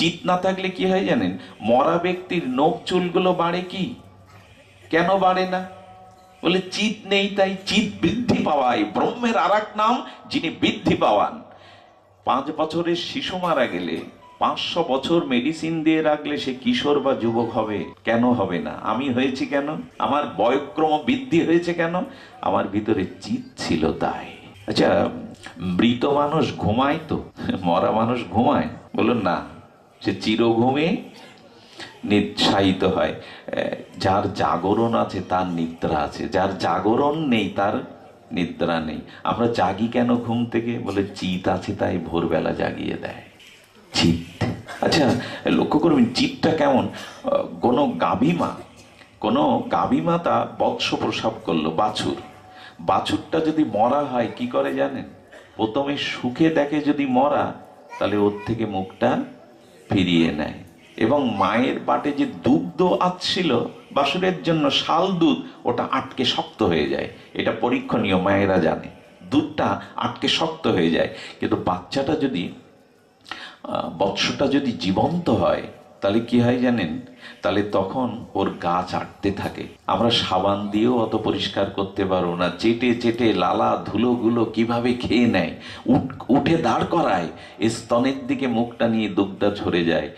চিত না থাকলে কি হয় জানেন? মরা ব্যক্তির নখ চুলগুলো বাড়ে কি, কেন বাড়ে না? বলে চিত নেই, তাই চিত বৃদ্ধি পাওয়ায়। ব্রহ্মের আর এক নাম যিনি বৃদ্ধি পাওয়ান। 5 বছরের শিশু মারা গেলে 500 বছর মেডিসিন দিয়ে রাখলে সে কিশোর বা যুবক হবে, কেন হবে না? আমি হয়েছি কেন? আমার বয়ক্রম বৃদ্ধি হয়েছে কেন? আমার ভিতরে চিত ছিল তাই। আচ্ছা, মৃত মানুষ ঘুমায় তো, মরা মানুষ ঘুমায়? বলুন না, সে চিরঘুমে নিঃসায়িত হয়। যার জাগরণ আছে তার নিদ্রা আছে, যার জাগরণ নেই তার নিদ্রা নেই। আমরা জাগি কেন ঘুম থেকে? বলে চিত আছে তাই ভোরবেলা জাগিয়ে দেয়। চিত। আচ্ছা, লক্ষ্য করবেন চিতটা কেমন। কোনো গাভী মাতা বৎস প্রসব করলো, বাছুরটা যদি মরা হয় কি করে জানেন? প্রথমে সুখে দেখে যদি মরা, তাহলে ওর থেকে মুখটা ফিরিয়ে নেয়, এবং মায়ের পাটে যে দুগ্ধ আসছিল বাছুরের জন্য, শাল দুধ, ওটা আটকে শক্ত হয়ে যায়। এটা পরীক্ষণীয়, মায়েরা জানে, দুধটা আটকে শক্ত হয়ে যায়। কিন্তু বাচ্চাটা যদি, বৎসটা যদি জীবন্ত হয়, তাহলে কি হয় জানেন? তাহলে তখন ওর গা চাটতে থাকে। আমরা সাবান দিয়েও অত পরিষ্কার করতে পারবো না, চেটে চেটে লালা ধুলোগুলো কিভাবে খেয়ে নেয়। উঠে দাঁড় করায়, স্তনের দিকে মুখটা নিয়ে দুধটা ঝরে যায়।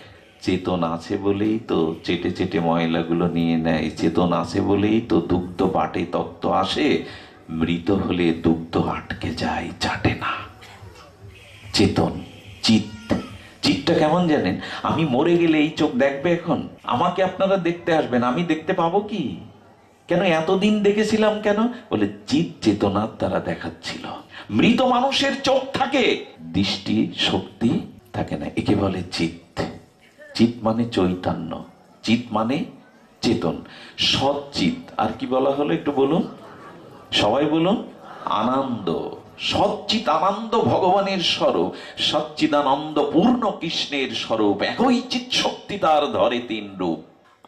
চেতন আছে বলেই তো চেটে চেটে ময়লাগুলো নিয়ে নেয়, চেতন আছে বলেই তো দুগ্ধ বাটে তত্ত্ব আসে। মৃত হলে দুগ্ধ আটকে যায়, চাটে না। চেতন, চিত। চিতটা কেমন জানেন? আমি মরে গেলে এই চোখ দেখবে এখন, আমাকে আপনারা দেখতে আসবেন, আমি দেখতে পাবো কি? কেন এতদিন দেখেছিলাম কেন? বলে চিত চেতনার দ্বারা দেখাচ্ছিল। মৃত মানুষের চোখ থাকে, দৃষ্টি শক্তি থাকে না, একে বলে চিত। চিত মানে চৈতন্য, চিত মানে চেতন, সৎচিত। আর কি বলা হলো একটু বলুন, সবাই বলুন। আনন্দ, সচ্চিত আনন্দ ভগবানের স্বরূপ, সচ্চিদানন্দ পূর্ণ কৃষ্ণের স্বরূপ। একই চিৎ শক্তি তার ধরে 3 রূপ।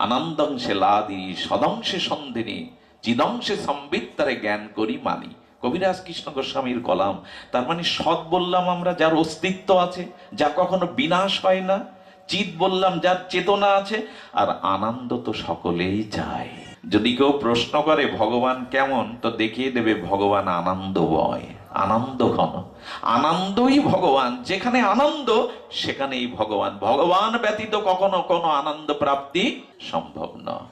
আনন্দংশে লাদি, সদংশে সন্ধিনী, চিদংশে সম্বিত্তারে জ্ঞান করি মানি। কবিরাজ কৃষ্ণ গোস্বামীর কলাম। তার মানে সৎ বললাম আমরা যার অস্তিত্ব আছে, যা কখনো বিনাশ হয় না। চিত বললাম যার চেতনা আছে। আর আনন্দ তো সকলেই চায়। যদি কেউ প্রশ্ন করে ভগবান কেমন, তো দেখিয়ে দেবে ভগবান আনন্দময়, আনন্দ ঘন। আনন্দই ভগবান, যেখানে আনন্দ সেখানেই ভগবান। ভগবান ব্যতীত কখনো কোনো আনন্দ প্রাপ্তি সম্ভব নয়।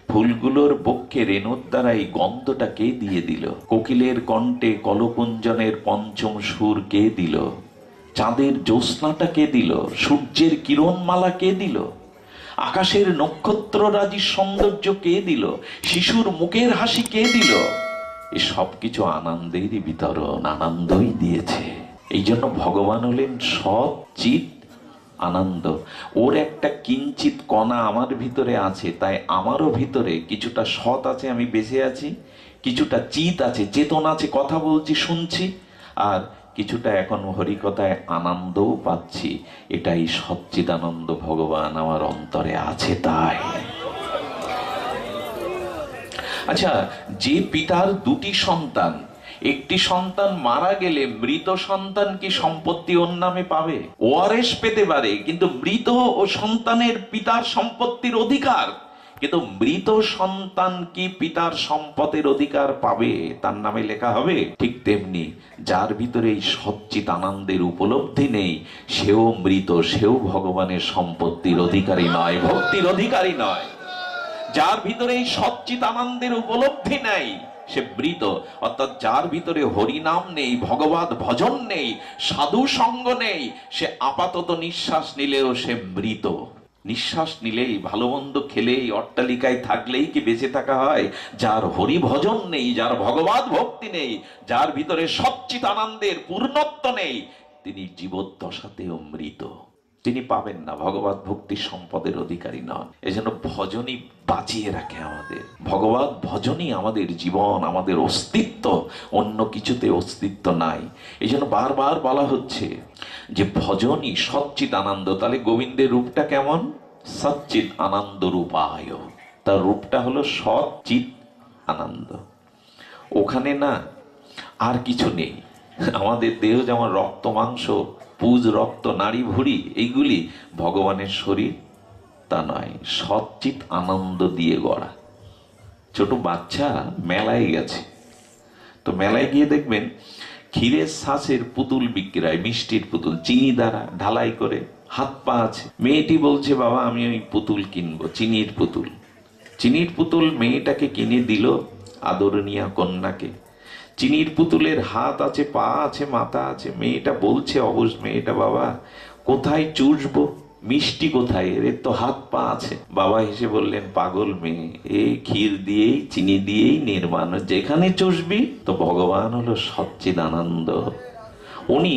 ফুলগুলোর বক্ষে রেণুর দ্বারা এই গন্ধটা কে দিয়ে দিল? কোকিলের কণ্ঠে কলকুঞ্জনের পঞ্চম সুর কে দিল? চাঁদের জ্যোৎস্নাটা কে দিল? সূর্যের কিরণমালা কে দিল? আকাশের নক্ষত্ররাজির সৌন্দর্য কে দিল? শিশুর মুখের হাসি কে দিল? এই সব কিছু আনন্দেরই বিতরণ, আনন্দই দিয়েছে। এই জন্য ভগবান হলেন সৎ চিত আনন্দ। ওর একটা কিঞ্চিত কণা আমার ভিতরে আছে, তাই আমারও ভিতরে কিছুটা সৎ আছে, আমি বেঁচে আছি। কিছুটা চিত আছে, চেতন আছে, কথা বলছি, শুনছি। আর কিছুটা এখন হরিকথায় আনন্দও পাচ্ছি। এটাই সচ্চিদানন্দ ভগবান আমার অন্তরে আছে তাই। আচ্ছা, যে পিতার 2টি সন্তান, একটি সন্তান মারা গেলে মৃত সন্তান কি সম্পত্তি ওর নামে পাবে? ওআরএস পেতে পারে, কিন্তু মৃত ও সন্তানের পিতার সম্পত্তির অধিকার। কিন্তু মৃত সন্তান কি পিতার সম্পদের অধিকার পাবে? তার নামে লেখা হবে? ঠিক তেমনি যার ভিতরে এই সচ্চিত আনন্দের উপলব্ধি নেই, সেও মৃত, সেও ভগবানের সম্পত্তির অধিকারী নয়, ভক্তির অধিকারী নয়। যার ভিতরে এই সচ্চিত আনন্দের উপলব্ধি নেই, সে মৃত। অর্থাৎ যার ভিতরে হরিনাম নেই, ভগবত ভজন নেই, সাধু সঙ্গ নেই, সে আপাতত নিঃশ্বাস নিলেও সে মৃত। নিঃশ্বাস নিলেই, ভালো মন্দ খেলেই, অট্টালিকায় থাকলেই কি বেঁচে থাকা হয়? যার হরি ভজন নেই, যার ভগবত ভক্তি নেই, যার ভিতরে সচ্চিত আনন্দের পূর্ণত্ব নেই, তিনি জীবদ্দশাতেও মৃত। তিনি পাবেন না, ভগবত ভক্তির সম্পদের অধিকারী নন। এজন্য ভজনই বাঁচিয়ে রাখে আমাদের। ভগবত ভজনই আমাদের জীবন, আমাদের অস্তিত্ব। অন্য কিছুতে অস্তিত্ব নাই। এই জন্য বারবার বলা হচ্ছে যে ভজনই সচ্চিত আনন্দ। তাহলে গোবিন্দের রূপটা কেমন? সচ্চিত আনন্দ রূপায়। তার রূপটা হলো সচ্চিত আনন্দ। ওখানে না আর কিছু নেই। আমাদের দেহ যেমন রক্ত মাংস পুজ, রক্ত, নাড়ি ভুঁড়ি এইগুলি ভগবানের শরীর তা নয়, সচ্চিত আনন্দ দিয়ে গড়া। ছোট বাচ্চা মেলায় গেছে, তো মেলায় গিয়ে দেখবেন ক্ষীরের ছাঁচের পুতুল বিক্রি হয়, মিষ্টির পুতুল, চিনি দ্বারা ঢালাই করে, হাত পা আছে। মেয়েটি বলছে, বাবা আমি ওই পুতুল কিনবো, চিনির পুতুল। চিনির পুতুল মেয়েটাকে কিনে দিল, আদরণীয় কন্যাকে। চিনির পুতুলের হাত আছে, পা আছে, মাথা আছে। মেয়েটা বলছে, অবশ্য মেয়েটা, বাবা কোথায় চুষবো, মিষ্টি কোথায়, এর তো হাত পা আছে। বাবা হেসে বললেন, পাগল মেয়ে, এই ক্ষীর দিয়েই চিনি দিয়েই নির্মাণ, যেখানে চুষবি। তো ভগবান হলো সচ্চিদানন্দ। উনি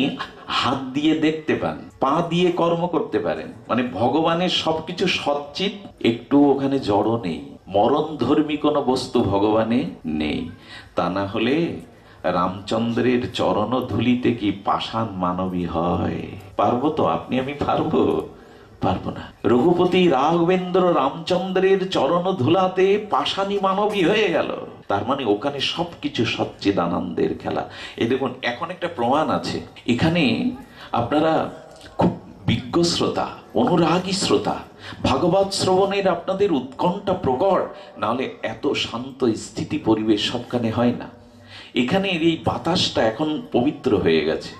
হাত দিয়ে দেখতে পান, পা দিয়ে কর্ম করতে পারেন, মানে ভগবানের সবকিছু সচ্চিত, একটু ওখানে জড় নেই, মরণ ধর্মী কোনো বস্তু ভগবানে নেই। তা না হলে রামচন্দ্রের চরণ ধুলিতে কি পাষাণ মানবী হয়? পারবো তো? আপনি আমি পারবো? পারবো না। রঘুপতি রাঘবেন্দ্র রামচন্দ্রের চরণ ধুলাতে পাষাণী মানবী হয়ে গেল। তার মানে ওখানে সবকিছু সচ্চিদানন্দের খেলা। এই দেখুন, এখন একটা প্রমাণ আছে এখানে। আপনারা খুব বিজ্ঞ শ্রোতা, অনুরাগী শ্রোতা, ভাগবত শ্রবণের আপনাদের উৎকণ্ঠা প্রকট, নাহলে এত শান্ত স্থিতি পরিবেশ সবখানে হয় না। এখানে এই বাতাসটা এখন পবিত্র হয়ে গেছে।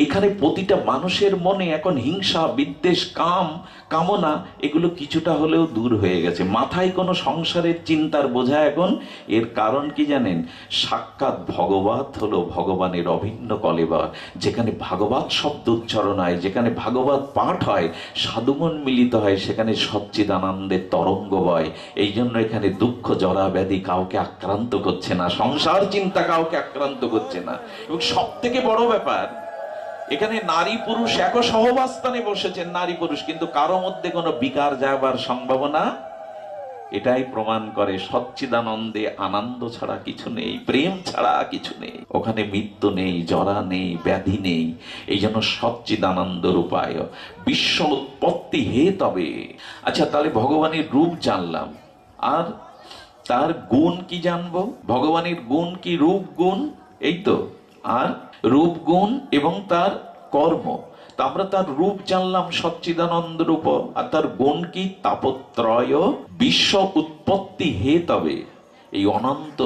এখানে প্রতিটা মানুষের মনে এখন হিংসা, বিদ্বেষ, কাম, কামনা এগুলো কিছুটা হলেও দূর হয়ে গেছে। মাথায় কোনো সংসারের চিন্তার বোঝা এখন। এর কারণ কি জানেন? সাক্ষাৎ ভগবত হলো ভগবানের অভিন্ন কলেবর। যেখানে ভাগবত শব্দ উচ্চারণ হয়, যেখানে ভাগবত পাঠ হয়, সাধুমন মিলিত হয়, সেখানে সচ্চিদানন্দের তরঙ্গ বয়। এই জন্য এখানে দুঃখ, জরা, ব্যাধি কাউকে আক্রান্ত করছে না, সংসার চিন্তা কাউকে আক্রান্ত করছে না। এবং সব থেকে বড় ব্যাপার, এখানে নারী পুরুষ এক সহবাস্থানে বসেছেন, নারী পুরুষ, কিন্তু কারো মধ্যে কোনো বিকার যাবার সম্ভাবনা। এটাই প্রমাণ করে সচ্চিদানন্দে আনন্দ ছাড়া কিছু নেই, প্রেম ছাড়া কিছু নেই। ওখানে মৃত্যু নেই, জরা নেই, ব্যাধি নেই। এই জন্য সচ্চিদানন্দ রূপায় বিশ্ব উৎপত্তি হে তবে। আচ্ছা, তাহলে ভগবানের রূপ জানলাম, আর তার গুণ কি জানবো? ভগবানের গুণ কি? রূপ গুণ, এই তো। আর রূপ গুণ এবং তার কর্ম। তা আমরা তার রূপ জানলাম, সচ্চিদানন্দ রূপ। আর তার গুণ কি? তাপত্রয় বিশ্ব উৎপত্তি হে তবে। এই অনন্ত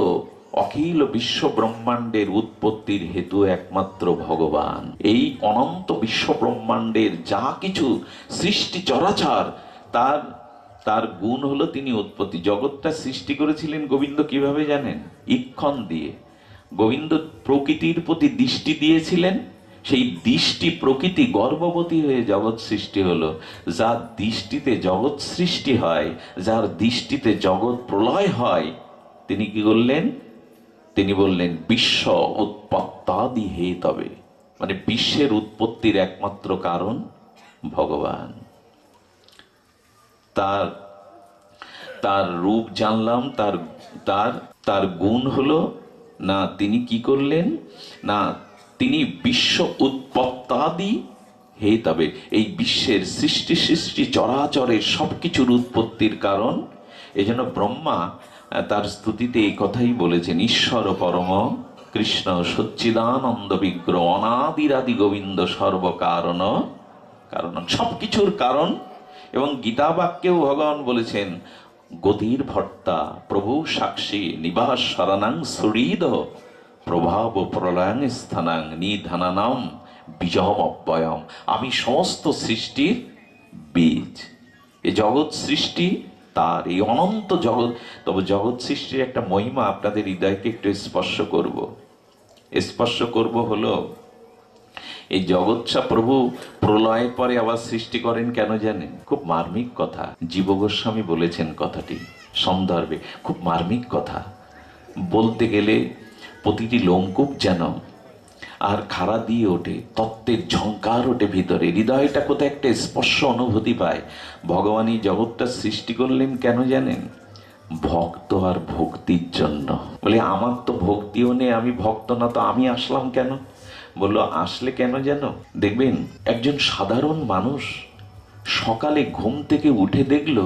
অখিল বিশ্ব ব্রহ্মাণ্ডের উৎপত্তির হেতু একমাত্র ভগবান। এই অনন্ত বিশ্ব ব্রহ্মাণ্ডের যা কিছু সৃষ্টি চরাচর, তার তার গুণ হলো তিনি উৎপত্তি। জগৎটা সৃষ্টি করেছিলেন গোবিন্দ কিভাবে জানেন? ইক্ষণ দিয়ে। গোবিন্দ প্রকৃতির প্রতি দৃষ্টি দিয়েছিলেন, সেই দৃষ্টি প্রকৃতি গর্ভবতী হয়ে জগৎ সৃষ্টি হলো। যার দৃষ্টিতে জগৎ সৃষ্টি হয়, যার দৃষ্টিতে জগৎ প্রলয় হয়, তিনি কি করলেন? তিনি বললেন বিশ্ব উৎপত্তাদি হে তবে, মানে বিশ্বের উৎপত্তির একমাত্র কারণ ভগবান। তার তার রূপ জানলাম, তার তার তার গুণ হলো না, তিনি কি করলেন না, তিনি বিশ্ব উৎপত্তাদি হে তবে, এই বিশ্বের সৃষ্টি সৃষ্টি চরাচরের সবকিছুর উৎপত্তির কারণ। এই জন্য ব্রহ্মা তার স্তুতিতে এই কথাই বলেছেন, ঈশ্বর পরম কৃষ্ণ সচ্চিদানন্দ বিগ্রহ অনাদিরাদি গোবিন্দ সর্বকারণ কারণ, সবকিছুর কারণ। এবং গীতা বাক্যেও ভগবান বলেছেন, গতির ভট্টা প্রভু সাক্ষী নিবাস শরণাং সুহৃদ প্রভাব প্রলয়ং স্থানাং নিধানানাম বীজম অব্যয়ম। আমি সমস্ত সৃষ্টির বীজ। এই জগৎ সৃষ্টি তার, এই অনন্ত জগৎ। তবে জগৎ সৃষ্টির একটা মহিমা আপনাদের হৃদয়কে একটু স্পর্শ করব হলো, এই জগৎসা প্রভু প্রলয়ের পরে আবার সৃষ্টি করেন কেন জানেন? খুব মার্মিক কথা। জীব গোস্বামী বলেছেন কথাটি সন্দর্ভে, খুব মার্মিক কথা। বলতে গেলে প্রতিটি লোমকূপ যেন আর খাড়া দিয়ে ওঠে, তত্ত্বের ঝংকার ওঠে ভিতরে, হৃদয়টা কোথায় একটা স্পর্শ অনুভূতি পায়। ভগবান এই জগৎটা সৃষ্টি করলেন কেন জানেন? ভক্ত আর ভক্তির জন্য। বলে আমার তো ভক্তিও নেই, আমি ভক্ত না, তো আমি আসলাম কেন? বললো আসলে কেন যেন? দেখবেন একজন সাধারণ মানুষ সকালে ঘুম থেকে উঠে দেখলো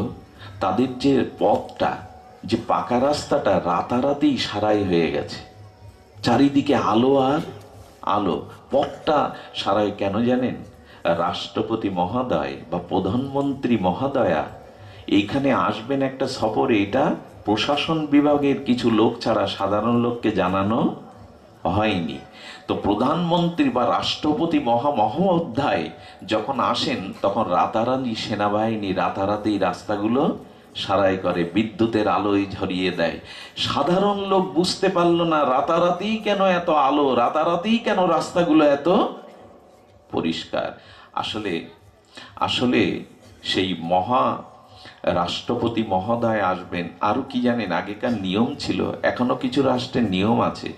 তাদের যে পথটা, যে পাকা রাস্তাটা রাতারাতি সারাই হয়ে গেছে, চারিদিকে আলো আর আলো। পথটা সারাই কেন জানেন? রাষ্ট্রপতি মহোদয় বা প্রধানমন্ত্রী মহোদয়া এইখানে আসবেন একটা সফরে, এটা প্রশাসন বিভাগের কিছু লোক ছাড়া সাধারণ লোককে জানানো হয়নি। তো প্রধানমন্ত্রী বা রাষ্ট্রপতি মহোপাধ্যায় যখন আসেন তখন রাতারাতি সেনাবাহিনী রাতারাতি রাস্তাগুলো সারাই করে, বিদ্যুতের আলোয় ঝরিয়ে দেয়। সাধারণ লোক বুঝতে পারলো না রাতারাতি কেন এত আলো, রাতারাতি কেন রাস্তাগুলো এত পরিষ্কার। আসলে আসলে সেই রাষ্ট্রপতি মহোদয় আসবেন। আরো কি জানেন, আগেকার নিয়ম ছিল, এখনো কিছু রাষ্ট্রের নিয়ম আছে,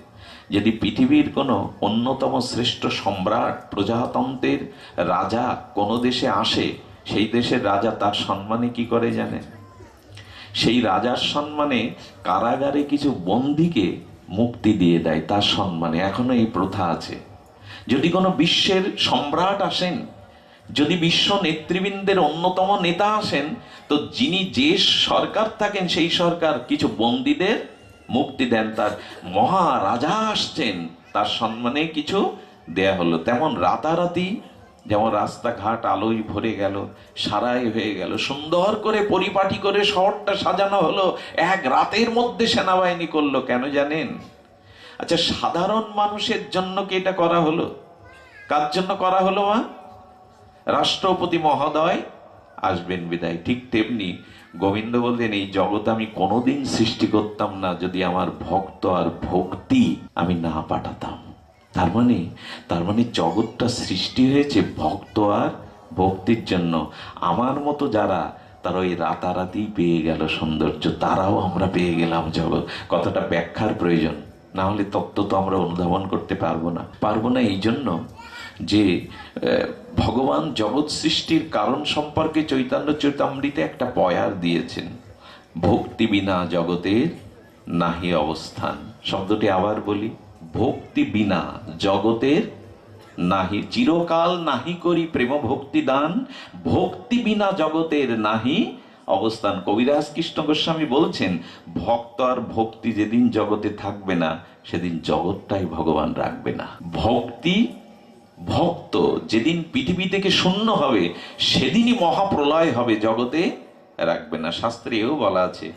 যদি পৃথিবীর কোনো অন্যতম শ্রেষ্ঠ সম্রাট প্রজাতন্ত্রের রাজা কোনো দেশে আসে, সেই দেশের রাজা তার সম্মানে কি করে জানেন? সেই রাজার সম্মানে কারাগারে কিছু বন্দীকে মুক্তি দিয়ে দেয় তার সম্মানে। এখনো এই প্রথা আছে। যদি কোনো বিশ্বের সম্রাট আসেন, যদি বিশ্ব নেতৃবৃন্দের অন্যতম নেতা আসেন, তো যিনি যে সরকার থাকেন সেই সরকার কিছু বন্দীদের মুক্তি দেন। তার মহারাজা আসছেন, তার সম্মানে কিছু দেয়া হলো। তেমন রাতারাতি যেমন রাস্তাঘাট আলোয় ভরে গেল, সারাই হয়ে গেল, সুন্দর করে পরিপাটি করে শহরটা সাজানো হলো, এক রাতের মধ্যে সেনাবাহিনী করলো। কেন জানেন? আচ্ছা, সাধারণ মানুষের জন্য কি এটা করা হলো? কার জন্য করা হলো? রাষ্ট্রপতি মহোদয় আসবেন বিদায়। ঠিক তেমনি গোবিন্দ বললেন, এই জগৎ আমি কোনোদিন সৃষ্টি করতাম না যদি আমার ভক্ত আর ভক্তি আমি না পাঠাতাম। তার মানে জগৎটা সৃষ্টি হয়েছে ভক্ত আর ভক্তির জন্য। আমার মতো যারা, তারা ওই রাতারাতি পেয়ে গেল সৌন্দর্য, তারাও আমরা পেয়ে গেলাম জগৎ। কথাটা ব্যাখ্যার প্রয়োজন, না হলে তত্ত্ব তো আমরা অনুধাবন করতে পারবো না। এই জন্য যে ভগবান জগৎ সৃষ্টির কারণ সম্পর্কে চৈতন্য চরিতামৃতে একটা বয়ার দিয়েছেন, ভক্তি বিনা জগতের নাহি অবস্থান। শব্দটি আবার বলি, ভক্তি বিনা জগতের নাহি, চিরকাল নাহি করি প্রেম ভক্তি দান, ভক্তি বিনা জগতের নাহি অবস্থান। কবিরাজ কৃষ্ণ গোস্বামী বলছেন, ভক্ত আর ভক্তি যেদিন জগতে থাকবে না, সেদিন জগৎটাই ভগবান রাখবে না। ভক্ত যেদিন পৃথিবী থেকে শূন্য হবে, সেদিনই মহাপ্রলয় হবে, জগতে রাখবে না। শাস্ত্রেও বলা আছে,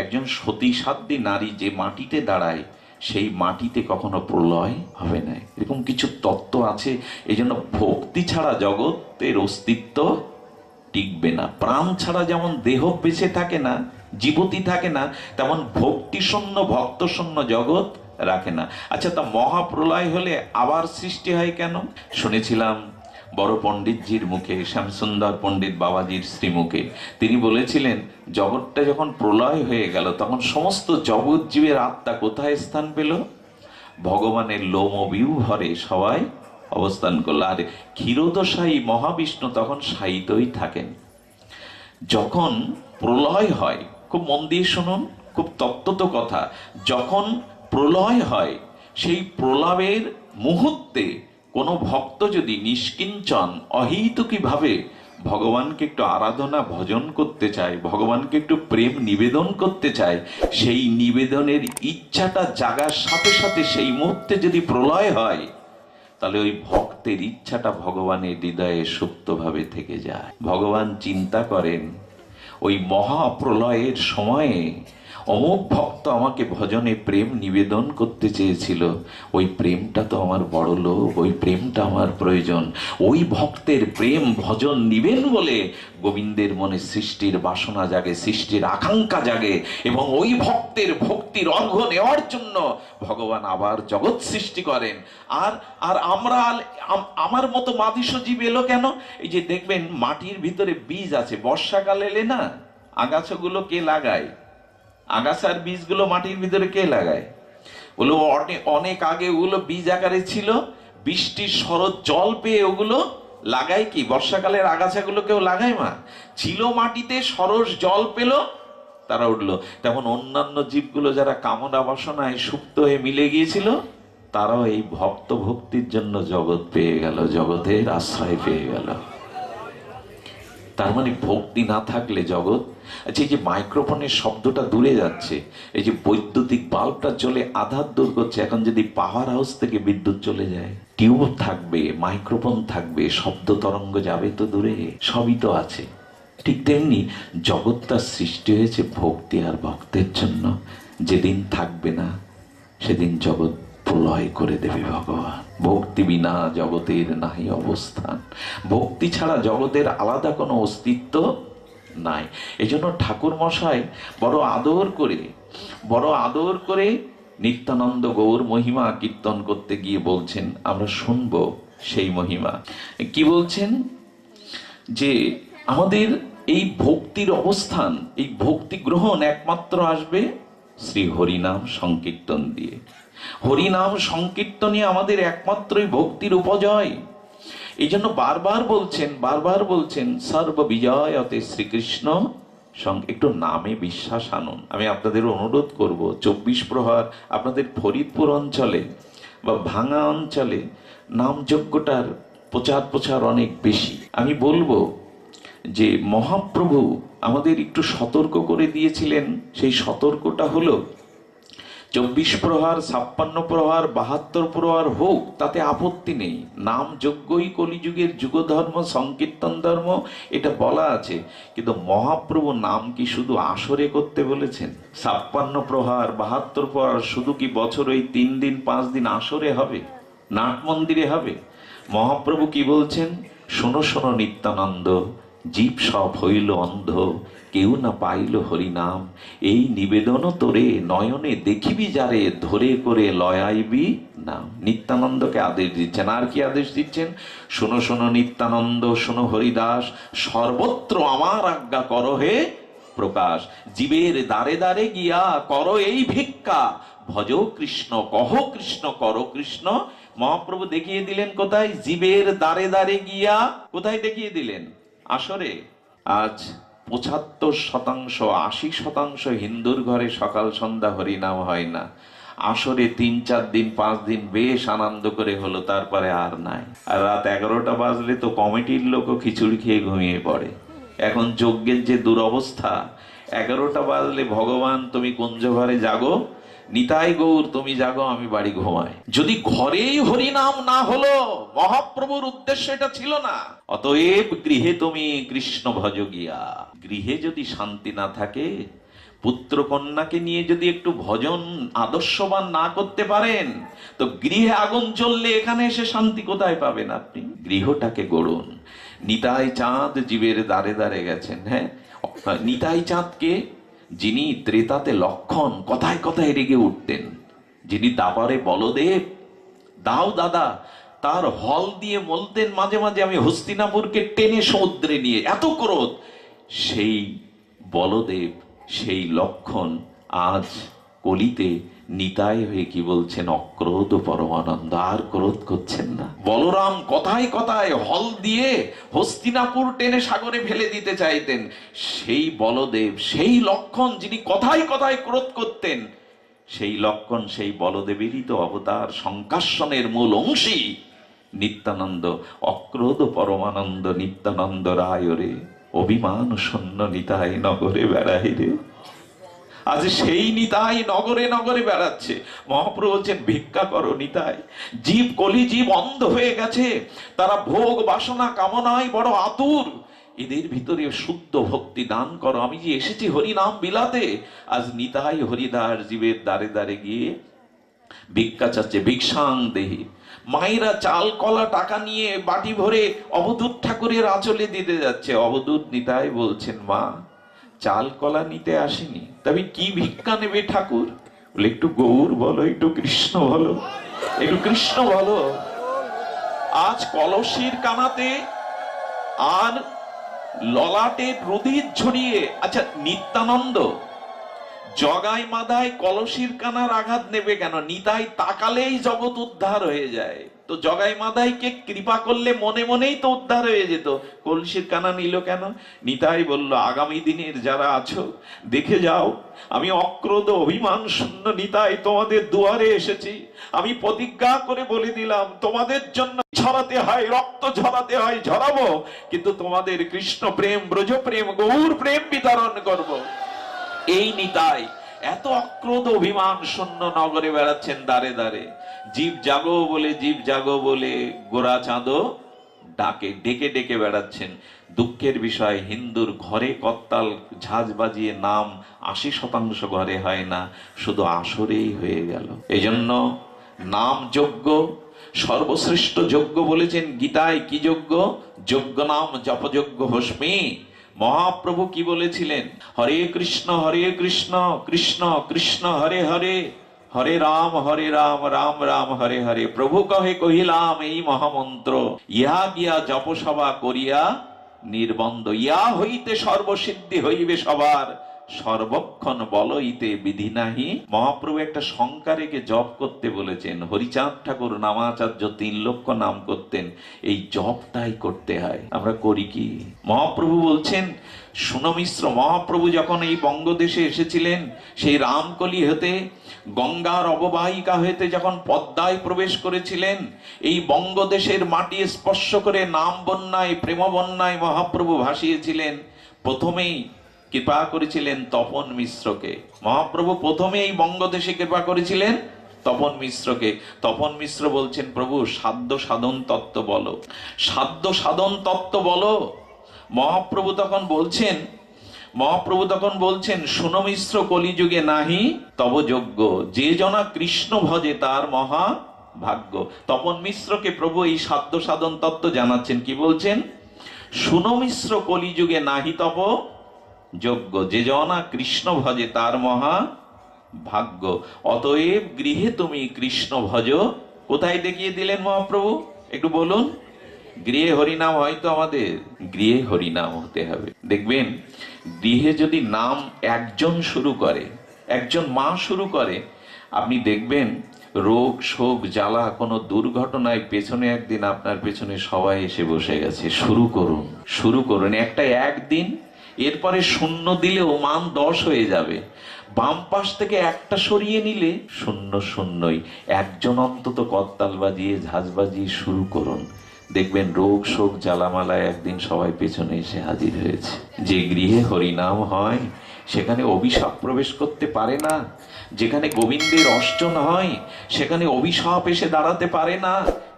একজন সতী সাধ্বী নারী যে মাটিতে দাঁড়ায়, সেই মাটিতে কখনো প্রলয় হবে না। এরকম কিছু তত্ত্ব আছে। এই জন্য ভক্তি ছাড়া জগতের অস্তিত্ব টিকবে না। প্রাণ ছাড়া যেমন দেহ বেঁচে থাকে না, জীবতি থাকে না, তেমন ভক্তি শূন্য ভক্ত শূন্য জগৎ রাখে না। আচ্ছা, তা মহাপ্রলয় হলে আবার সৃষ্টি হয় কেন? শুনেছিলাম বড় পণ্ডিতজির মুখে, শ্যামসুন্দর পণ্ডিত বাবাজির শ্রীমুখে, তিনি বলেছিলেন, জগৎটা যখন প্রলয় হয়ে গেল, তখন সমস্ত জগৎজীবের আত্মা কোথায় স্থান পেল? ভগবানের লোমবিহ্বরে সবাই অবস্থান করল। আর ক্ষীরোদশায়ী মহাবিষ্ণু তখন শায়িতই থাকেন। যখন প্রলয় হয়, খুব মন দিয়ে শুনুন, খুব তত্ত্বত কথা, যখন প্রলয় হয়, সেই প্রলয়ের মুহূর্তে কোনো ভক্ত যদি নিষ্কিঞ্চন অহেতুকীভাবে ভগবানকে একটু আরাধনা ভজন করতে চায়, ভগবানকে একটু প্রেম নিবেদন করতে চায়, সেই নিবেদনের ইচ্ছাটা জাগার সাথে সাথে সেই মুহূর্তে যদি প্রলয় হয়, তাহলে ওই ভক্তের ইচ্ছাটা ভগবানের হৃদয়ে সুপ্তভাবে থেকে যায়। ভগবান চিন্তা করেন, ওই মহাপ্রলয়ের সময়ে অমুক ভক্ত আমাকে ভজনে প্রেম নিবেদন করতে চেয়েছিল, ওই প্রেমটা তো আমার বড় লোভ, ওই প্রেমটা আমার প্রয়োজন। ওই ভক্তের প্রেম ভজন নিবেন বলে গোবিন্দের মনে সৃষ্টির বাসনা জাগে, সৃষ্টির আকাঙ্ক্ষা জাগে, এবং ওই ভক্তের ভক্তির অর্ঘ্য নেওয়ার জন্য ভগবান আবার জগৎ সৃষ্টি করেন। আর আর আমরা, আমার মতো মাদিস জীব এলো কেন? এই যে দেখবেন মাটির ভিতরে বীজ আছে, বর্ষাকাল এলে না আগাছাগুলো কে লাগায়? আগাছার বীজগুলো মাটির ভিতরে কে লাগায়? বলো অনেক আগে ওগুলো বীজ আকারে ছিল, বৃষ্টির শরৎ জল পেয়ে ওগুলো লাগায় কি? বর্ষাকালের আগাছাগুলো কেউ লাগায়? ছিল মাটিতে, সরস জল পেল, তারা উঠলো। তেমন অন্যান্য জীবগুলো যারা কামনা বাসনায় সুপ্ত হয়ে মিলে গিয়েছিল, তারাও এই ভক্ত ভক্তির জন্য জগৎ পেয়ে গেল, জগতের আশ্রয় পেয়ে গেল। তার মানে ভক্তি না থাকলে জগৎ, আচ্ছা এই যে মাইক্রোফোনের শব্দটা দূরে যাচ্ছে, এই যে বৈদ্যুতিক বাল্বটা চলে আধার দূর করছে, এখন যদি পাওয়ার হাউস থেকে বিদ্যুৎ চলে যায়, টিউব থাকবে, মাইক্রোফোন থাকবে, শব্দ তরঙ্গ যাবে তো দূরে, সবই তো আছে। ঠিক তেমনি জগৎটা সৃষ্টি হয়েছে ভক্তি আর ভক্তের জন্য। যেদিন থাকবে না সেদিন জগৎ প্রলয় করে দেবে ভগবান। ভক্তি বিনা জগতের নাহি অবস্থান। ভক্তি ছাড়া জগতের আলাদা কোনো অস্তিত্ব নাই। এই জন্য ঠাকুর মশাই বড় আদর করে নিত্যানন্দ গৌর মহিমা কীর্তন করতে গিয়ে বলছেন, আমরা শুনবো সেই মহিমা। কি বলছেন? যে আমাদের এই ভক্তির অবস্থান, এই ভক্তি গ্রহণ একমাত্র আসবে শ্রী হরিনাম সংকীর্তন দিয়ে। হরিনাম সংকীর্তনই আমাদের একমাত্রই ভক্তির উপজয়। এই জন্য বারবার বলছেন সর্ব বিজয়তে শ্রীকৃষ্ণ। একটু নামে বিশ্বাস আনুন। আমি আপনাদের অনুরোধ করব, 24 প্রহর আপনাদের ফরিদপুর অঞ্চলে বা ভাঙা অঞ্চলে নামযজ্ঞটার প্রচার অনেক বেশি। আমি বলবো যে মহাপ্রভু আমাদের একটু সতর্ক করে দিয়েছিলেন। সেই সতর্কটা হলো 24 প্রহর, 56 প্রহর, 72 প্রহর হোক, তাতে আপত্তি নেই। নাম যজ্ঞই কলিযুগের যুগধর্ম, সংকীর্তন ধর্ম, এটা বলা আছে। কিন্তু মহাপ্রভু নাম কি শুধু আসরে করতে বলেছেন? 56 প্রহর, 72 প্রহর শুধু কি বছর ওই 3 দিন 5 দিন আসরে হবে, নাট মন্দিরে হবে? মহাপ্রভু কি বলছেন? শোনো শোনো নিত্যানন্দ, জীব সব হইল অন্ধ, কেউ না পাইল হরিনাম, এই নিবেদন তোরে নয়নে দেখিবি যারে, ধরে করে লয়াইবি নাম। নিত্যানন্দকে আদেশ দিচ্ছেন। আর কি আদেশ দিচ্ছেন? শোনো শোনো নিত্যানন্দ, শোনো হরিদাস, সর্বত্র আমার আজ্ঞা করো হে প্রকাশ, জীবের দ্বারে দ্বারে গিয়া করো এই ভিক্ষা, ভজ কৃষ্ণ কহ কৃষ্ণ করো কৃষ্ণ। মহাপ্রভু দেখিয়ে দিলেন কোথায়? জীবের দ্বারে দ্বারে গিয়া। কোথায় দেখিয়ে দিলেন? আসরে। আজ 75%, 80% হিন্দুর ঘরে সকাল সন্ধ্যা হরিনাম হয় না। আসরে 3-4 দিন 5 দিন বেশ আনন্দ করে হলো, তারপরে আর নাই। আর রাত 11টা বাজলে তো কমিটির লোকও খিচুড়ি খেয়ে ঘুমিয়ে পড়ে। এখন যজ্ঞের যে দুরবস্থা, 11টা বাজলে ভগবান তুমি কুঞ্জ ঘরে জাগো, নিতাই গৌর তুমি জাগো, আমি বাড়ি ঘুমাই। যদি ঘরেই হরিনাম না হলো, মহাপ্রভুর উদ্দেশ্য এটা ছিল না। অতএব গৃহে তুমি কৃষ্ণ ভজ গিয়া। গৃহে যদি শান্তি না থাকে, পুত্র কন্যাকে নিয়ে যদি একটু ভজন আদর্শবান না করতে পারেন, তো গৃহে আগুন জ্বললে এখানে এসে শান্তি কোথায় পাবেন আপনি? গৃহটাকে গড়ুন। নিতাই চাঁদ জীবের দ্বারে দ্বারে গেছেন। হ্যাঁ, নিতাই চাঁদকে, যিনি ত্রেতাতে লক্ষণ কথায় কথায় রেগে উঠতেন, যিনি দাবারে বলদেব দাও দাদা, তার হল দিয়ে বলতেন মাঝে মাঝে আমি হস্তিনাপুরকে টেনে সমুদ্রে নিয়ে, এত ক্রোধ। সেই বলদেব, সেই লক্ষণ আজ কলিতে নিতাই হয়ে কি বলছেন? অক্রোধ পরমানন্দ। আর ক্রোধ করছেন না। বলরাম কথায় কথায় হল দিয়ে হস্তিনাপুর টেনে সাগরে ফেলে দিতে চাইতেন। সেই বলদেব, সেই লক্ষণ, যিনি কথায় কথায় ক্রোধ করতেন, সেই লক্ষণ, সেই বলদেবেরই তো অবতার, শঙ্কাসনের মূল অংশী নিত্যানন্দ। অক্রোধ পরমানন্দ নিত্যানন্দ রায় রে, অভিমান শূন্য নিতাই নগরে বেড়াই রে। আজ সেই নিতাই নগরে নগরে বেড়াচ্ছে। মহাপ্রভু বলছেন ভিক্ষা করো নিতাই। জীব, কলি জীব অন্ধ হয়ে গেছে, তারা ভোগ বাসনা কামনায় বড় আতুর। এদের ভিতরে শুদ্ধ ভক্তি দান করো। আমি যে এসেছি হরিনাম বিলাতে। আজ নিতাই হরিদাস জীবের দ্বারে দ্বারে গিয়ে ভিক্ষা চাচ্ছে। ভিক্ষাং দেহি। মায়েরা চাল কলা টাকা নিয়ে বাটি ভরে অবধূত ঠাকুরের আঁচলে দিতে যাচ্ছে। অবধূত নিতাই বলছেন, মা চাল কলা নিতে আসেনি, তবে কি ভিক্ষা নেবে ঠাকুর? বলে একটু গৌর বলো, একটু কৃষ্ণ বলো, একটু কৃষ্ণ বলো। আজ কলসির কানাতে আর ললাটে রুধির ঝরিয়ে, আচ্ছা নিত্যানন্দ জগাই মাদায় কলসির কানার আঘাত নেবে কেন? নিতাই তাকালেই জগৎ উদ্ধার হয়ে যায়। তো জগাই মাদাইকে কৃপা করলে মনে মনেই তো উদ্ধার হয়ে যেত। কলসির কানা নিল কেন? নিতাই বলল, আগামী দিনের যারা আছো দেখে যাও, আমি অক্রোধ অভিমান শূন্য নিতাই তোমাদের দুয়ারে এসেছি। আমি প্রতিজ্ঞা করে বলে দিলাম, তোমাদের জন্য ছড়াতে হয়, রক্ত ঝরাতে হয়, ঝরাবো, কিন্তু তোমাদের কৃষ্ণ প্রেম, ব্রজ প্রেম, গৌর প্রেম বিতরণ করব। এই নিতাই এত অক্রোধ অভিমান শূন্য নগরে বেড়াচ্ছেন দাঁড়ে দাঁড়ে। জীব জাগো বলে, জীব জাগো বলে গোরা চাঁদো ডাকে, ডেকে ডেকে বেড়াচ্ছেন। দুঃখের বিষয়, হিন্দুর ঘরে করতাল ঝাঁঝ বাজিয়ে নাম 80% ঘরে হয় না, শুধু আসরেই হয়ে গেল। এজন্য নাম যজ্ঞ, সর্বশ্রেষ্ঠ যজ্ঞ বলেছেন গীতায়। কি যজ্ঞ? যজ্ঞ নাম জপযজ্ঞ ভস্মী। মহাপ্রভু কি বলেছিলেন? হরে কৃষ্ণ কৃষ্ণ কৃষ্ণ হরে হরে, হরে রাম রাম রাম হরে হরে। প্রভু কহে কহিলাম এই মহামন্ত্র, ইহা গিয়া জপসভা করিয়া নির্বন্ধ, ইয়া হইতে সর্বসিদ্ধি হইবে সবার, সর্বক্ষণ বলইতে বিধি নাহি। মহাপ্রভু একটা সংখ্যা রেখে জপ করতে বলেছেন। হরিচাঁদ ঠাকুর নামাচার্য 3 লক্ষ নাম করতেন, এই জপটাই করতে হয়। আমরা করি কি? মহাপ্রভু বলছেন, সুনমিশ্র মহাপ্রভু যখন এই বঙ্গদেশে এসেছিলেন, সেই রামকলি হতে, গঙ্গার অববাহিকা হইতে যখন পদ্মায় প্রবেশ করেছিলেন, এই বঙ্গদেশের মাটি স্পর্শ করে নাম বন্যায়, প্রেম বন্যায় মহাপ্রভু ভাসিয়েছিলেন। প্রথমেই কৃপা করেছিলেন তপন মিশ্রকে। মহাপ্রভু প্রথমে এই বঙ্গদেশে কৃপা করেছিলেন তপন মিশ্রকে। তপন মিশ্র বলছেন, প্রভু সাধ্য সাধন তত্ত্ব বলো, সাধ্য সাধন তত্ত্ব বলো। মহাপ্রভু তখন বলছেন সুনমিশ্র কলিযুগে নাহি তব যোগ্য, যে জনা কৃষ্ণ ভজে তার মহা ভাগ্য। তপন মিশ্রকে প্রভু এই সাধ্য সাধন তত্ত্ব জানাচ্ছেন। কি বলছেন? সুনমিশ্র কলিযুগে নাহি তব যোগ্য, যে জনা কৃষ্ণ ভজে তার মহা ভাগ্য। অতএব গৃহে তুমি কৃষ্ণ ভজ। কোথায় দেখিয়ে দিলেন মহাপ্রভু? একটু বলুন। গৃহে হরিনাম, হয়তো আমাদের গৃহে হরিনাম হতে হবে। দেখবেন, গৃহে যদি নাম একজন শুরু করে, একজন মা শুরু করে, আপনি দেখবেন রোগ শোক জ্বালা কোনো দুর্ঘটনায় পেছনে একদিন আপনার পেছনে সবাই এসে বসে গেছে। শুরু করুন একটা একদিন, এরপরে শূন্য দিলেও মান 10 হয়ে যাবে। বাম পাশ থেকে একটা সরিয়ে নিলে শূন্য শূন্যই। একজন অন্তত করতাল বাজিয়ে ঝাঁঝ বাজিয়ে শুরু করুন, দেখবেন রোগ শোক জ্বালামালায় একদিন সবাই পেছনে এসে হাজির হয়েছে। যে গৃহে হরিনাম হয় সেখানে অভিশাপ প্রবেশ করতে পারে না। যেখানে গোবিন্দের অর্চন হয় সেখানে অভিশাপ এসে দাঁড়াতে পারে না।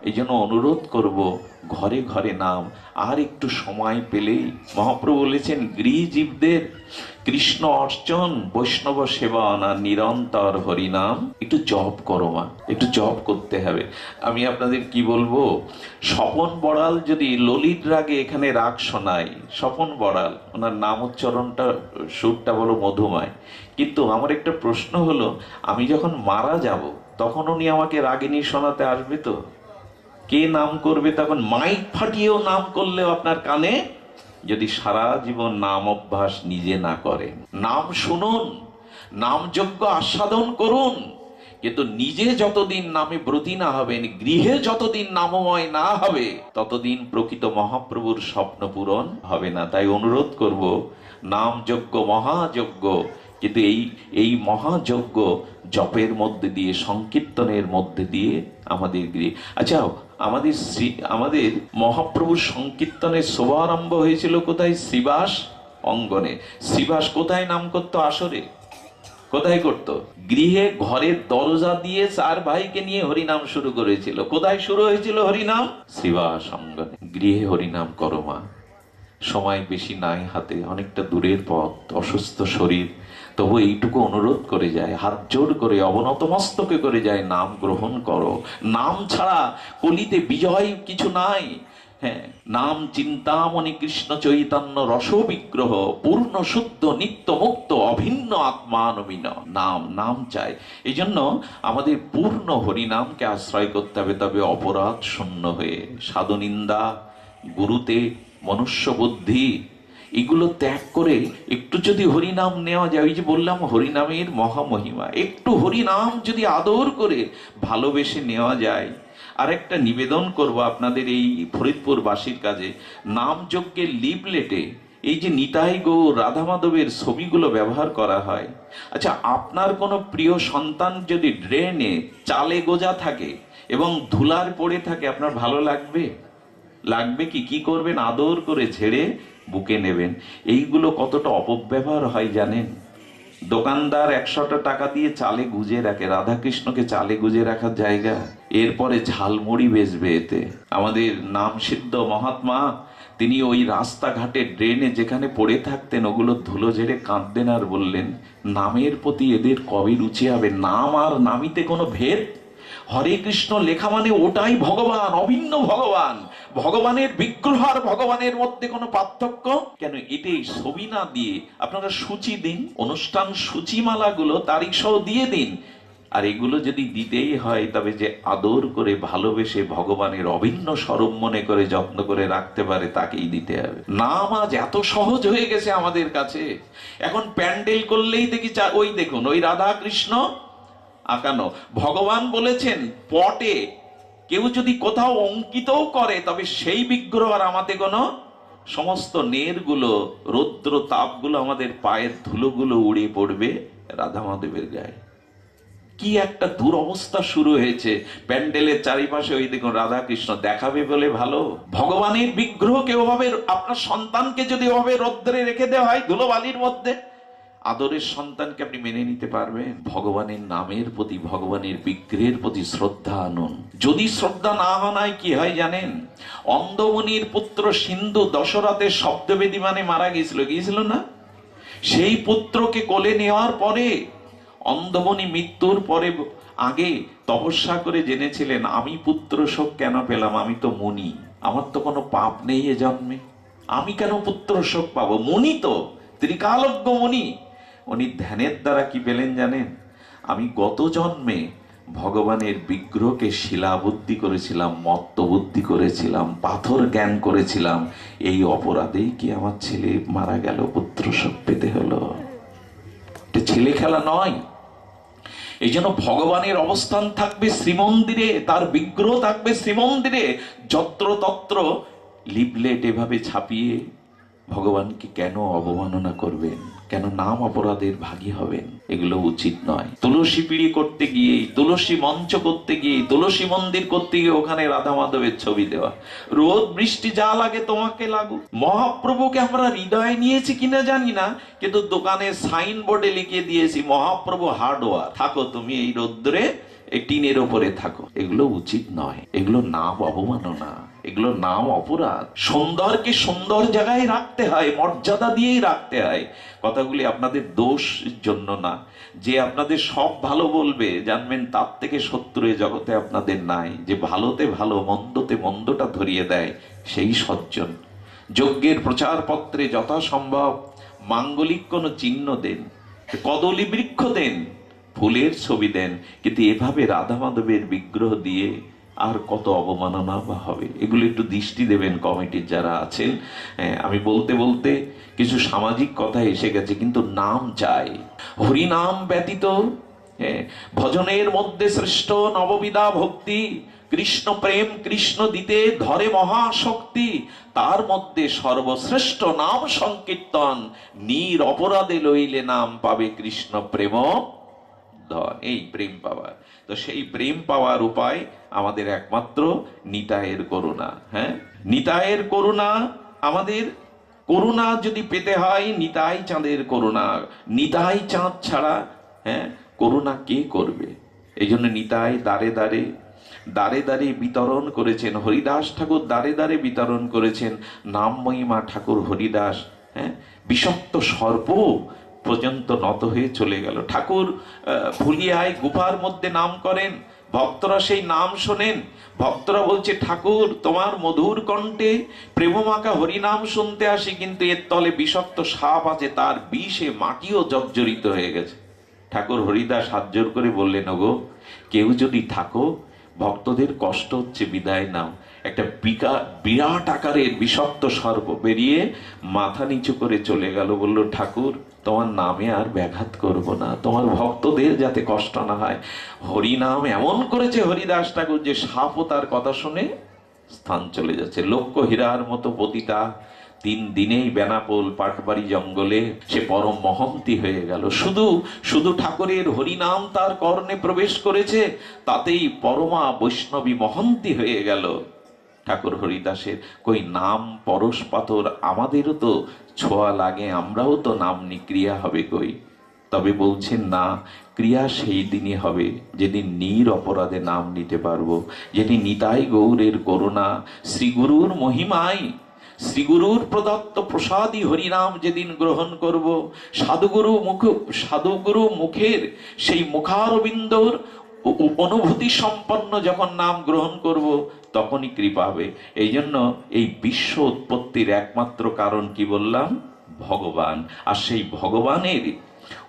এই জন্য অনুরোধ করব, ঘরে ঘরে নাম। আর একটু সময় পেলেই মহাপ্রভু বলেছেন, গৃহজীবদের কৃষ্ণ অর্চন, বৈষ্ণব সেবন আর নিরন্তর হরিনাম। একটু জপ করো মা, একটু জপ করতে হবে। আমি আপনাদের কি বলবো, স্বপন বড়াল যদি ললিত রাগে এখানে রাগ শোনায়, স্বপন বড়াল ওনার নাম উচ্চারণটা সুরটা বলো মধুময়, কিন্তু আমার একটা প্রশ্ন হলো, আমি যখন মারা যাব তখন উনি আমাকে রাগিনী শোনাতে আসবে তো? কে নাম করবে তখন? মাইক ফাটিয়েও নাম করলেও আপনার কানে, যদি সারা জীবন নাম অভ্যাস নিজে না করেন। নাম শুনুন, নাম যজ্ঞ আস্বাদন করুন, কিন্তু নিজে যতদিন নামে ব্রতী না হবেন, গৃহে যতদিন নামময় না হবে, ততদিন প্রকৃত মহাপ্রভুর স্বপ্ন পূরণ হবে না। তাই অনুরোধ করব, নাম যজ্ঞ মহাযজ্ঞ, কিন্তু এই মহাযজ্ঞ জপের মধ্যে দিয়ে, সংকীর্তনের মধ্যে দিয়ে আমাদের গৃহে। আচ্ছা, আমাদের মহাপ্রভুর সংকীর্তনের শুভারম্ভ হয়েছিল কোথায়? শ্রীবাস অঙ্গনে। শ্রীবাস কোথায় নাম করতো? আসরে। কোথায় করত? গৃহে, ঘরের দরজা দিয়ে 4 ভাইকে নিয়ে হরিনাম শুরু করেছিল। কোথায় শুরু হয়েছিল হরিনাম? শ্রীবাস অঙ্গনে। গৃহে হরিনাম করো মা। সময় বেশি নাই হাতে, অনেকটা দূরের পথ, অসুস্থ শরীর, তবু এইটুকু অনুরোধ করে যায়, হাত জোর করে অবনত মস্তকে করে যায়, নাম গ্রহণ করো। নাম ছাড়া কলিতে বিজয় কিছু নাই। হ্যাঁ, নাম চিন্তামণি কৃষ্ণ চৈতন্য রস বিগ্রহ, পূর্ণ শুদ্ধ নিত্য মুক্ত অভিন্ন আত্মানমিন। নাম চাই। এই জন্য আমাদের পূর্ণ হরিনামকে আশ্রয় করতে হবে। তবে অপরাধ শূন্য হয়ে, সাধু নিন্দা, গুরুতে মনুষ্য বুদ্ধি, এগুলো ত্যাগ করে একটু যদি হরিনাম নেওয়া যায়, ওই যে বললাম হরিনামের মহামহিমা, একটু হরিনাম যদি আদর করে ভালোবেসে নেওয়া যায়। আর একটা নিবেদন করব আপনাদের এই ফরিদপুরবাসীর কাছে, নাম যজ্ঞের লিফলেটে এই যে নিতাই গৌর রাধা মাধবের ছবিগুলো ব্যবহার করা হয়। আচ্ছা, আপনার কোনো প্রিয় সন্তান যদি ড্রেনে চালে গোজা থাকে, এবং ধুলার পড়ে থাকে, আপনার ভালো লাগবে? লাগবে কি? কি করবেন? আদর করে ঝেড়ে বুকে নেবেন। এইগুলো কতটা অপব্যবহার হয় জানেন? দোকানদার 100টা টাকা দিয়ে চালে গুজে রাখে, রাধাকৃষ্ণকে চালে গুজে রাখার জায়গা, এরপরে ঝালমুড়ি বেচবে এতে। আমাদের নাম সিদ্ধ মহাত্মা, তিনি ওই রাস্তাঘাটে ড্রেনে যেখানে পড়ে থাকতেন ওগুলো ধুলো ঝেড়ে কাঁদতেন আর বললেন, নামের প্রতি এদের কবে রুচি হবে? নাম আর নামিতে কোনো ভেদ? হরে কৃষ্ণ লেখা মানে ওটাই ভগবান, অভিন্ন ভগবান। ভগবানের বিগ্রহ আর ভগবানের মধ্যে কোনো পার্থক্য কেন? এটাই ছবি না দিয়ে আপনারা সূচি দিন, অনুষ্ঠান সূচিমালাগুলো তারিখ সহ দিয়ে দিন। আর এগুলো যদি দিতেই হয় তবে যে আদর করে ভালোবেসে ভগবানের অভিন্ন স্বরূপ মনে করে যত্ন করে রাখতে পারে তাকেই দিতে হবে। নাম আজ এত সহজ হয়ে গেছে আমাদের কাছে। এখন প্যান্ডেল করলেই দেখি ওই দেখুন, ওই রাধা কৃষ্ণ আঁকানো। ভগবান বলেছেন পটে কেউ যদি কোথাও অঙ্কিতও করে তবে সেই বিগ্রহ আর আমাদের কোনো সমস্ত নেরগুলো, রৌদ্র তাপগুলো, আমাদের পায়ের ধুলোগুলো উড়ে পড়বে রাধা মাধবের গায়ে। কি একটা দুরবস্থা শুরু হয়েছে প্যান্ডেলের চারিপাশে। ওই দেখুন রাধা কৃষ্ণ দেখাবে বলে ভালো, ভগবানের বিগ্রহকে ওভাবে, আপনার সন্তানকে যদি ওভাবে রৌদ্রে রেখে দেওয়া হয় ধুলোবালির মধ্যে, আদরের সন্তানকে আপনি মেনে নিতে পারবেন? ভগবানের নামের প্রতি, ভগবানের বিগ্রহের প্রতি শ্রদ্ধা আনুন। যদি শ্রদ্ধা না আনায় কি হয় জানেন? অন্ধমুনির পুত্র সিন্ধু দশরথের শব্দবেদী মানে মারা গিয়েছিল না? সেই পুত্রকে কোলে নেওয়ার পরে অন্ধমুনি মৃত্যুর পরে আগে তপস্যা করে জেনেছিলেন, আমি পুত্র শোক কেন পেলাম? আমি তো মুনি, আমার তো কোনো পাপ নেই এ জন্মে, আমি কেন পুত্র শোক পাবো? মুনি তো, ত্রিকালজ্ঞ মুনি। উনি ধ্যানের দ্বারা কি পেলেন জানেন? আমি গত জন্মে ভগবানের বিগ্রহকে শিলা বুদ্ধি করেছিলাম, মত্ত বুদ্ধি করেছিলাম, পাথর জ্ঞান করেছিলাম, এই অপরাধেই কি আমার ছেলে মারা গেল, পুত্র শোক পেতে হলো। এটা ছেলে খেলা নয়। এই জন্য ভগবানের অবস্থান থাকবে শ্রীমন্দিরে, তার বিগ্রহ থাকবে শ্রীমন্দিরে। যত্র তত্র লিফলেট এভাবে ছাপিয়ে ভগবানকে কেন অবমাননা করবেন? কেন নাম অপরাধের ভাগী হবেন? এগুলো উচিত নয়। তুলসী পিড়ি করতে গিয়ে, তুলসী মঞ্চ করতে গিয়ে, তুলসী মন্দির করতে গিয়ে ওখানে রাধা মাধবের ছবি দেওয়া। রোদ বৃষ্টি যা লাগে তোমাকে লাগুক। মহাপ্রভুকে আমরা হৃদয়ে নিয়েছি কিনা জানি না, কিন্তু দোকানে সাইনবোর্ডে লিখে দিয়েছি মহাপ্রভু হার্ডওয়ার, থাকো তুমি এই রৌদ্রে, এই টিনের ওপরে থাকো। এগুলো উচিত নয়, এগুলো নাম অবমাননা, এগুলো নাম অপরাধ। সুন্দরকে সুন্দর জায়গায় রাখতে হয়, মর্যাদা দিয়েই রাখতে হয়। কথাগুলি আপনাদের দোষ জন্য না, যে আপনাদের সব ভালো বলবে জানবেন তার থেকে শত্রু এ জগতে আপনাদের নাই। যে ভালোতে ভালো, মন্দতে মন্দটা ধরিয়ে দেয় সেই সজ্জন। যজ্ঞের প্রচার পত্রে যথাসম্ভব মাঙ্গলিক কোনো চিহ্ন দেন, কদলী বৃক্ষ দেন, ফুলের ছবি দেন, কিন্তু এভাবে রাধা মাধবের বিগ্রহ দিয়ে আর কত অবমাননা বা হবে? এগুলো একটু দৃষ্টি দেবেন কমিটির যারা আছেন। আমি বলতে বলতে কিছু সামাজিক কথা এসে গেছে, কিন্তু নাম চাই। হরিনাম ব্যতীত ভজনের মধ্যে শ্রেষ্ঠ নববিধা ভক্তি, কৃষ্ণ প্রেম কৃষ্ণ দিতে ধরে মহাশক্তি, তার মধ্যে সর্বশ্রেষ্ঠ নাম সংকীর্তন, নির অপরাধে লইলে নাম পাবে কৃষ্ণ প্রেম ধন। এই প্রেম পাওয়ার, তো সেই প্রেম পাওয়ার উপায় আমাদের একমাত্র নিতাইয়ের করুণা। হ্যাঁ, নিতাইয়ের করুণা। আমাদের করুণা যদি পেতে হয় নিতাই চাঁদের করুণা। নিতাই চাঁদ ছাড়া করুণা কে করবে? এই জন্য নিতাই দাঁড়ে দাঁড়ে দাঁড়ে দাঁড়ে বিতরণ করেছেন। হরিদাস ঠাকুর দাঁড়ে দাঁড়ে বিতরণ করেছেন। নাম মহিমা ঠাকুর হরিদাস বিষাক্ত সর্প পর্যন্ত নত হয়ে চলে গেল। ঠাকুর ফুলিয়ায় গুফার মধ্যে নাম করেন, ভক্তরা সেই নাম শোনেন। ভক্তরা বলছে, ঠাকুর তোমার মধুর কণ্ঠে প্রেমমাখা হরিনাম শুনতে আসি, কিন্তু এর তলে বিষাক্ত সাপ আছে, তার বিষে মাটিও জর্জরিত হয়ে গেছে। ঠাকুর হরিদাস হাত জোর করে বললেন, ওগো কেউ যদি থাকো, ভক্তদের কষ্ট হচ্ছে, বিদায় নাও। একটা বিরাট আকারের বিষাক্ত সর্প বেরিয়ে মাথা নিচু করে চলে গেল। বলল, ঠাকুর তোমার নামে আর ব্যাঘাত করব না, তোমার ভক্তদের যাতে কষ্ট না হয়। হরিনাম এমন করেছে হরিদাস ঠাকুর যে সাপও তার কথা শুনে স্থান চলে যাচ্ছে। লক্ষ্য হীরার মতো পতিতা 3 দিনেই বেনাপোল পাটবাড়ি জঙ্গলে সে পরম মহন্তি হয়ে গেল। শুধু শুধু ঠাকুরের হরিনাম তার কর্ণে প্রবেশ করেছে, তাতেই পরমা বৈষ্ণবী মহন্তি হয়ে গেল। ঠাকুর হরিদাসের কই নাম পরশ পাথর, আমাদেরও তো ছোঁয়া লাগে, আমরাও তো নাম নিক্রিয়া হবে কই। তবে বলছেন না, ক্রিয়া সেই দিনই হবে যেদিন নির অপরাধে নাম নিতে পারবো, যেটি নিতাই গৌরের করুণা, শ্রীগুরুর মহিমায়, শ্রীগুরুর প্রদত্ত প্রসাদী হরিনাম যেদিন গ্রহণ করব, সাধুগুরু মুখের সেই মুখারবিন্দর অনুভূতি সম্পন্ন যখন নাম গ্রহণ করব, তখনই কৃপা হবে। এই জন্য এই বিশ্ব উৎপত্তির একমাত্র কারণ কি বললাম? ভগবান। আর সেই ভগবানের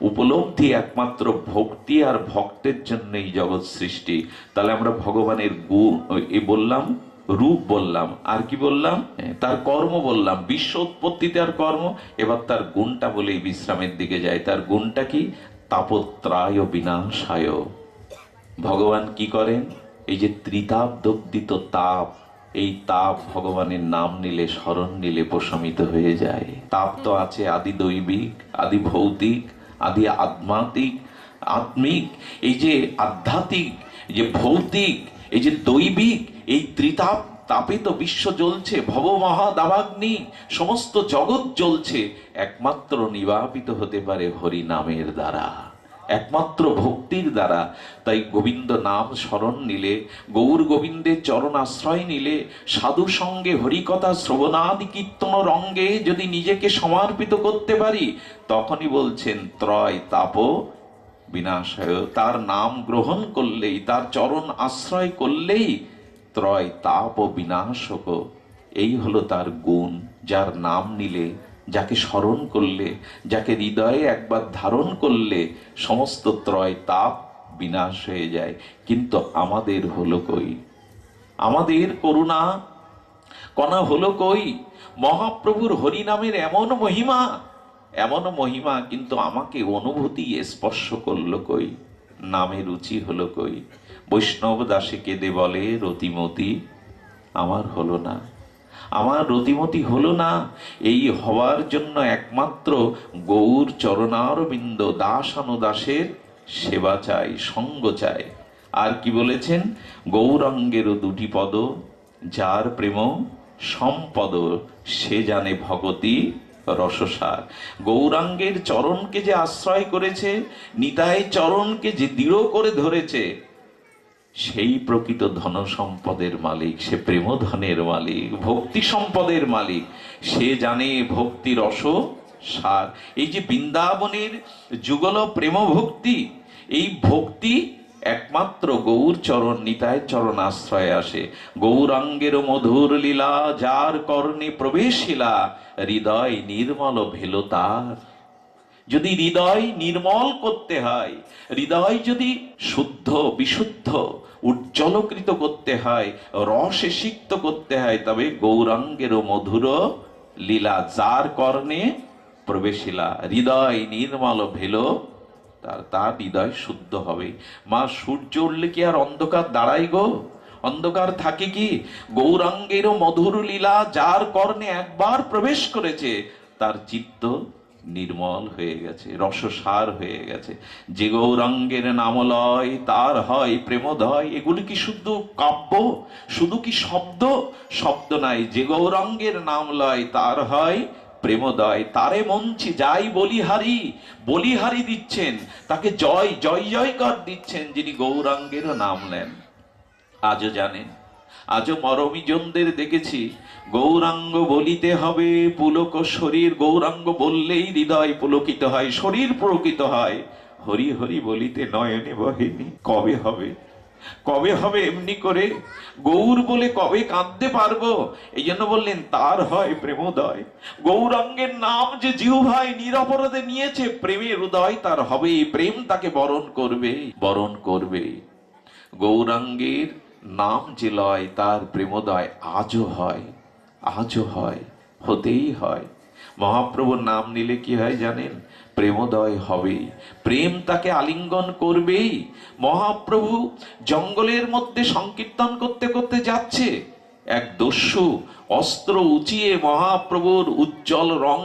উপলব্ধি একমাত্র ভক্তি আর ভক্তের জন্যই জগৎ সৃষ্টি। তাহলে আমরা ভগবানের গুণ বললাম, রূপ বললাম, আর কি বললাম? তার কর্ম বললাম। বিশ্ব উৎপত্তিতে আর কর্ম। এবার তার গুণটা বলেই বিশ্রামের দিকে যায়। তার গুণটা কি? তাপত্রায় বিনাশায়। ভগবান কি করেন? এই যে ত্রিতাপ দগ্ধিত তাপ, এই তাপ ভগবানের নাম নিলে, স্মরণ নিলে প্রশমিত হয়ে যায়। তাপ তো আছে আদি দৈবিক, আদি ভৌতিক, আদি আত্মিক। এই যে আধ্যাত্মিক, যে ভৌতিক, এই যে দৈবিক, এই ত্রিতাপ তাপে তো বিশ্ব জ্বলছে, ভব মহাদাবাগ্নি, সমস্ত জগৎ জ্বলছে। একমাত্র নিবাপিত হতে পারে হরি নামের দ্বারা, একমাত্র ভক্তির দ্বারা। তাই গোবিন্দ নাম স্মরণ নিলে, গৌর গোবিন্দের চরণ আশ্রয় নিলে, সাধু সঙ্গে হরিকথা শ্রবণাদি কীর্তন রঙ্গে যদি নিজেকে সমর্পিত করতে পারি, তখনই বলছেন ত্রয় তাপ বিনাশায়। তার নাম গ্রহণ করলেই, তার চরণ আশ্রয় করলেই ত্রয় তাপ বিনাশক। এই হলো তার গুণ। যার নাম নিলে, যাকে স্মরণ করলে, যাকে হৃদয়ে একবার ধারণ করলে সমস্ত ত্রয় তাপ বিনাশ হয়ে যায়। কিন্তু আমাদের হলো কই? আমাদের করুণা কণা হলো কই? মহাপ্রভুর হরিনামের এমন মহিমা, এমন মহিমা, কিন্তু আমাকে অনুভূতি স্পর্শ করলো কই? নামে রুচি হলো কই? বৈষ্ণব দাসে কেঁদে বলে রতিমতি আমার হলো না, আমার রতিমতি হলো না। এই হওয়ার জন্য একমাত্র গৌর চরণারবিন্দ দাসানুদাসের সেবা চাই, সঙ্গ চাই। আর কি বলেছেন? গৌরাঙ্গেরও 2টি পদ, যার প্রেম সম্পদ, সে জানে ভগতি রসসার। গৌরাঙ্গের চরণকে যে আশ্রয় করেছে, নিতাই চরণকে যে দৃঢ় করে ধরেছে, সেই প্রকৃত ধন সম্পদের মালিক, সে প্রেম ধনের মালিক, ভক্তি সম্পদের মালিক। সে জানে ভক্তি রস সার। এই যে বৃন্দাবনের যুগল প্রেম ভক্তি, এই ভক্তি একমাত্র গৌর চরণ, নিতাই চরণ আশ্রয়ে আসে। গৌরাঙ্গের মধুর লীলা যার কর্ণে প্রবেশিলা, হৃদয় নির্মল ভেল তার। যদি হৃদয় নির্মল করতে হয়, হৃদয় যদি শুদ্ধ বিশুদ্ধ উজ্জ্বলকৃত করতে হয়, রসে সিক্ত করতে হয়, তবে গৌরাঙ্গের মধুর লীলা যার কর্ণে প্রবেশিলা, হৃদয় নির্মল ভেল তার, তার হৃদয় শুদ্ধ হবে। মা, সূর্য উঠলে কি আর অন্ধকার দাঁড়ায় গো? অন্ধকার থাকে কি? গৌরাঙ্গের মধুর লীলা যার কর্ণে একবার প্রবেশ করেছে, তার চিত্ত নির্মল হয়ে গেছে, রসসার হয়ে গেছে। যে গৌরাঙ্গের নামলয় তার হয় প্রেমোদয়। এগুলি কি শুধু কাব্য, শুধু কি শব্দ? শব্দ নাই। যে গৌরাঙ্গের নাম লয় তার হয় প্রেমোদয়। তারে মঞ্চে যাই বলিহারি, বলিহারি দিচ্ছেন, তাকে জয় জয় জয়কার দিচ্ছেন যিনি গৌরাঙ্গের নাম নেন। আজও জানেন, আজও মরমিজনদের দেখেছি, গৌরাঙ্গ বলিতে হবে পুলক শরীর। গৌরাঙ্গ বললেই হৃদয় পুলকিত হয়, শরীর পুলকিত হয়। হরি হরি বলিতে নয়নে বহেনি। কবে হবে? কবে হবে এমনি করে? গৌর বলে কবে কাঁদতে পারবো? এই জন্য বললেন তার হয় প্রেমোদয়। গৌরাঙ্গের নাম যে জিহ্বায় নিরপরাধে নিয়েছে, প্রেমের উদয় তার হবে, প্রেম তাকে বরণ করবে, বরণ করবে। গৌরাঙ্গের নাম যে লয় তার প্রেমোদয় আজও হয়, আজও হয়, হতেই হয়। মহাপ্রভুর নাম নিলে কি হয় জানেন? প্রেমোদয় হবেই, প্রেম তাকে আলিঙ্গন করবেই। মহাপ্রভু জঙ্গলের মধ্যে সংকীর্তন করতে করতে যাচ্ছে, এক দস্যু অস্ত্র উঁচিয়ে মহাপ্রভুর উজ্জ্বল রং